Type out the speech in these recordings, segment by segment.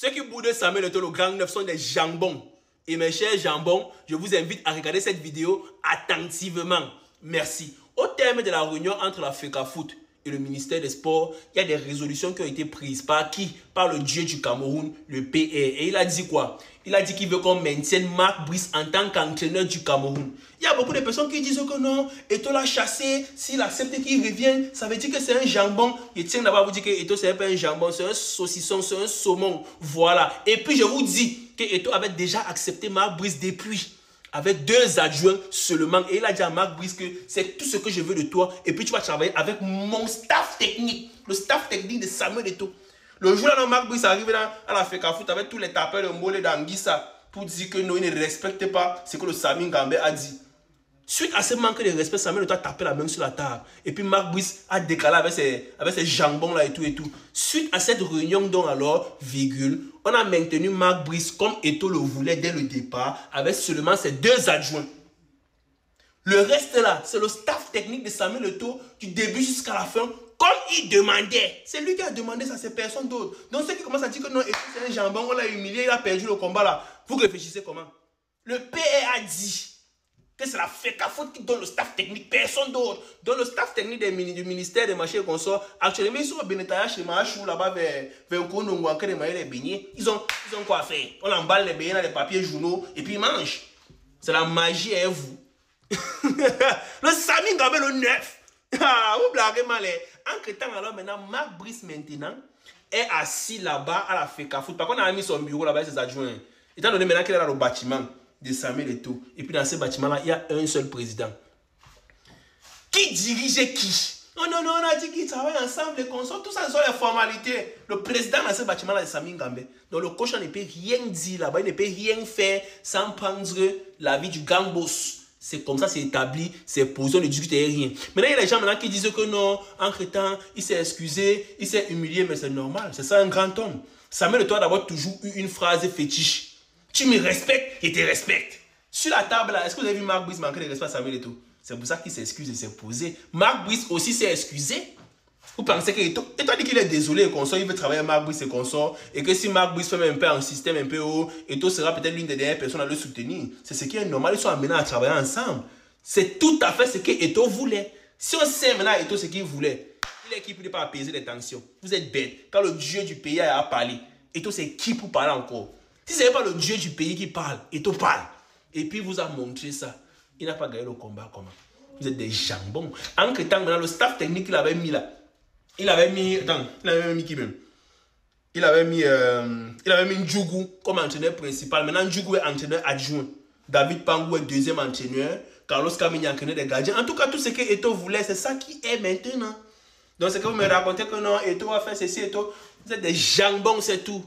Ceux qui boudent Samuel Eto'o, le grand 9 sont des jambons. Et mes chers jambons, je vous invite à regarder cette vidéo attentivement. Merci. Au terme de la réunion entre la FECAFOOT et le ministère des Sports, il y a des résolutions qui ont été prises. Par qui? Par le dieu du Cameroun, le PR. Et il a dit quoi? Il a dit qu'il veut qu'on maintienne Marc Brice en tant qu'entraîneur du Cameroun. Il y a beaucoup de personnes qui disent que non, Eto'o l'a chassé, s'il accepte qu'il revienne, ça veut dire que c'est un jambon. Je tiens d'abord à vous dire que Eto'o c'est pas un jambon, c'est un saucisson, c'est un saumon. Voilà. Et puis je vous dis que Eto'o avait déjà accepté Marc Brice depuis, avec 2 adjoints seulement. Et il a dit à Marc Brice que c'est tout ce que je veux de toi. Et puis tu vas travailler avec mon staff technique, le staff technique de Samuel Eto'o. Le jour là, Marc Brice arrive à la FECAFOOT avec tous les tapeurs de Mbole d'Anguissa pour dire que non, il ne respecte pas ce que le Sami Ngambé a dit. Suite à ce manque de respect, Samuel Eto'o a tapé la main sur la table. Et puis Marc Brice a décalé avec ses jambons là et tout et tout. Suite à cette réunion, donc alors, virgule, on a maintenu Marc Brice comme Eto'o le voulait dès le départ, avec seulement ses 2 adjoints. Le reste là, c'est le staff technique de Samuel Eto'o du début jusqu'à la fin, comme il demandait. C'est lui qui a demandé ça, c'est personne d'autre. Donc ceux qui commencent à dire que non, Eto'o c'est un jambon, on l'a humilié, il a perdu le combat là. Vous réfléchissez comment? Le PR a dit que c'est la FECAFOOT qui donne le staff technique, personne d'autre. Donc le staff technique du ministère des marchés et consorts, actuellement ils sont au Benetaya chez Mahachou, là-bas vers Nkondongo, en train de manger les beignets. Ils ont quoi faire? On emballe les beignets dans les papiers journaux et puis ils mangent. C'est la magie à vous. Le Sami Ngambé le 9. Ah, vous blaguez mal. En temps alors maintenant, Marc Brice maintenant est assis là-bas à la FECAFOOT. Par contre, on a mis son bureau là-bas avec ses adjoints. Étant donné maintenant qu'il est dans le bâtiment de Samuel Eto'o. Et puis dans ce bâtiment-là, il y a un seul président. Qui dirige qui? Non, non, non, on a dit qu'ils travaillent ensemble, les consorts, tout ça, ce sont les formalités. Le président dans ce bâtiment-là, c'est Sami Ngambé. Donc le coach ne peut rien dire là-bas, il ne peut rien faire sans prendre l'avis du gang boss. C'est comme ça, c'est établi, c'est posé, on ne discute rien. Maintenant, il y a les gens maintenant qui disent que non, entre-temps, il s'est excusé, il s'est humilié, mais c'est normal, c'est ça un grand homme. Samuel Eto'o a d'abord toujours eu une phrase fétiche. Tu me respectes, je te respecte. Sur la table, est-ce que vous avez vu Marc Brice manquer de respect à Samuel Eto'o? C'est pour ça qu'il s'excuse et s'est posé. Marc Brice aussi s'est excusé. Vous pensez que Eto'o dit qu'il est désolé et consort, il veut travailler avec Marc Brice et consort, et que si Marc Brice fait un peu un système un peu haut, Eto'o sera peut-être l'une des dernières personnes à le soutenir. C'est ce qui est normal, ils sont amenés à travailler ensemble. C'est tout à fait ce que Eto'o voulait. Si on sait maintenant Eto'o ce qu'il voulait, il est qui pour ne pas apaiser les tensions. Vous êtes bête. Quand le dieu du pays a parlé, Eto'o c'est qui pour parler encore? Si ce n'est pas le dieu du pays qui parle, Eto'o parle. Et puis vous a montré ça. Il n'a pas gagné le combat comment? Vous êtes des jambons. En temps, maintenant, le staff technique qu'il avait mis là, il avait mis qui même? Il avait mis Ndjougou comme entraîneur principal. Maintenant, Ndjougou est entraîneur adjoint. David Pangou est deuxième entraîneur. Carlos Kamini est entraîneur des gardiens. En tout cas, tout ce que Eto'o voulait, c'est ça qui est maintenant. Donc, c'est que vous me racontez que non, Eto'o a fait ceci, Eto'o. Vous êtes des jambons, c'est tout.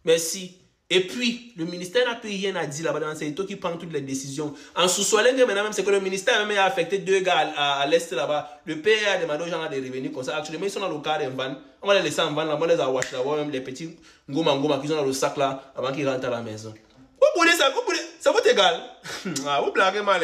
Merci. Et puis, le ministère n'a plus rien à dire là-bas. C'est Eto'o qui prend toutes les décisions. En sous-soleil, maintenant, c'est que le ministère même a affecté 2 gars à l'est là-bas. Le PR a demandé aux gens de revenir comme ça. Actuellement, ils sont dans le car en van. On va les laisser en van là. On va les avoir là-bas, même les petits ngoma qui sont dans le sac là, avant qu'ils rentrent à la maison. Vous voulez ça? Ça vous égal? Ah, vous blaguez mal.